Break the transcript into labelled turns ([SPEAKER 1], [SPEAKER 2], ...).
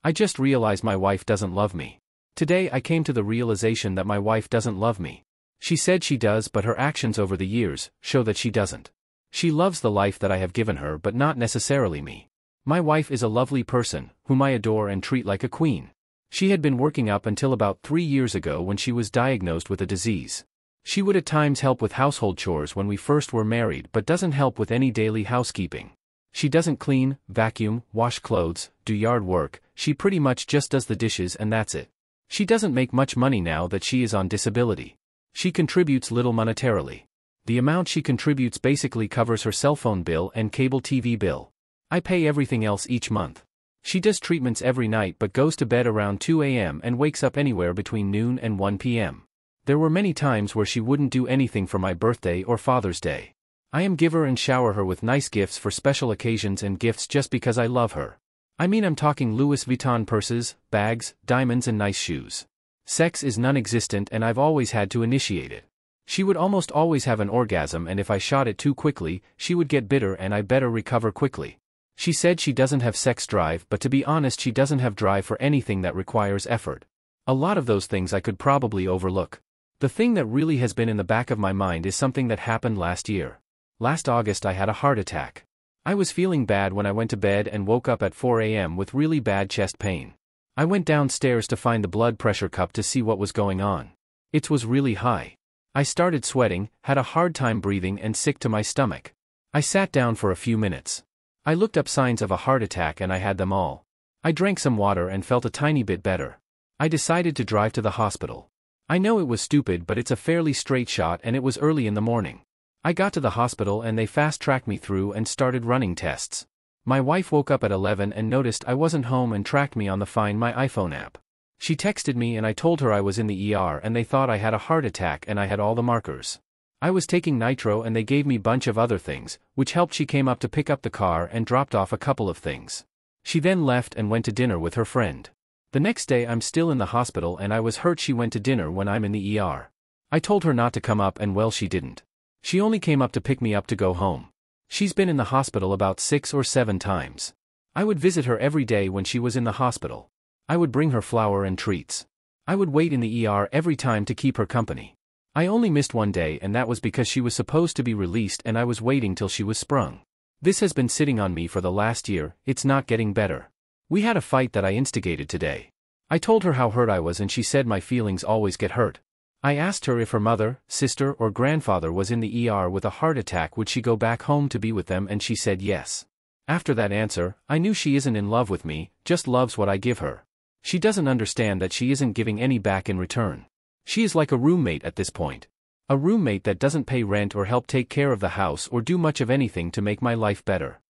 [SPEAKER 1] I just realized my wife doesn't love me. Today I came to the realization that my wife doesn't love me. She said she does, but her actions over the years show that she doesn't. She loves the life that I have given her, but not necessarily me. My wife is a lovely person, whom I adore and treat like a queen. She had been working up until about 3 years ago when she was diagnosed with a disease. She would at times help with household chores when we first were married, but doesn't help with any daily housekeeping. She doesn't clean, vacuum, wash clothes, do yard work. She pretty much just does the dishes and that's it. She doesn't make much money now that she is on disability. She contributes little monetarily. The amount she contributes basically covers her cell phone bill and cable TV bill. I pay everything else each month. She does treatments every night but goes to bed around 2 a.m. and wakes up anywhere between noon and 1 p.m. There were many times where she wouldn't do anything for my birthday or Father's Day. I am give her and shower her with nice gifts for special occasions and gifts just because I love her. I mean, I'm talking Louis Vuitton purses, bags, diamonds and nice shoes. Sex is non-existent and I've always had to initiate it. She would almost always have an orgasm, and if I shot it too quickly, she would get bitter and I better recover quickly. She said she doesn't have sex drive, but to be honest, she doesn't have drive for anything that requires effort. A lot of those things I could probably overlook. The thing that really has been in the back of my mind is something that happened last year. Last August I had a heart attack. I was feeling bad when I went to bed and woke up at 4 a.m. with really bad chest pain. I went downstairs to find the blood pressure cup to see what was going on. It was really high. I started sweating, had a hard time breathing and sick to my stomach. I sat down for a few minutes. I looked up signs of a heart attack and I had them all. I drank some water and felt a tiny bit better. I decided to drive to the hospital. I know it was stupid, but it's a fairly straight shot and it was early in the morning. I got to the hospital and they fast-tracked me through and started running tests. My wife woke up at 11 and noticed I wasn't home and tracked me on the Find My iPhone app. She texted me and I told her I was in the ER and they thought I had a heart attack and I had all the markers. I was taking nitro and they gave me a bunch of other things, which helped. She came up to pick up the car and dropped off a couple of things. She then left and went to dinner with her friend. The next day I'm still in the hospital and I was hurt. She went to dinner when I'm in the ER. I told her not to come up and well, she didn't. She only came up to pick me up to go home. She's been in the hospital about 6 or 7 times. I would visit her every day when she was in the hospital. I would bring her flour and treats. I would wait in the ER every time to keep her company. I only missed one day and that was because she was supposed to be released and I was waiting till she was sprung. This has been sitting on me for the last year. It's not getting better. We had a fight that I instigated today. I told her how hurt I was and she said my feelings always get hurt. I asked her if her mother, sister or grandfather was in the ER with a heart attack, would she go back home to be with them, and she said yes. After that answer, I knew she isn't in love with me, just loves what I give her. She doesn't understand that she isn't giving any back in return. She is like a roommate at this point. A roommate that doesn't pay rent or help take care of the house or do much of anything to make my life better.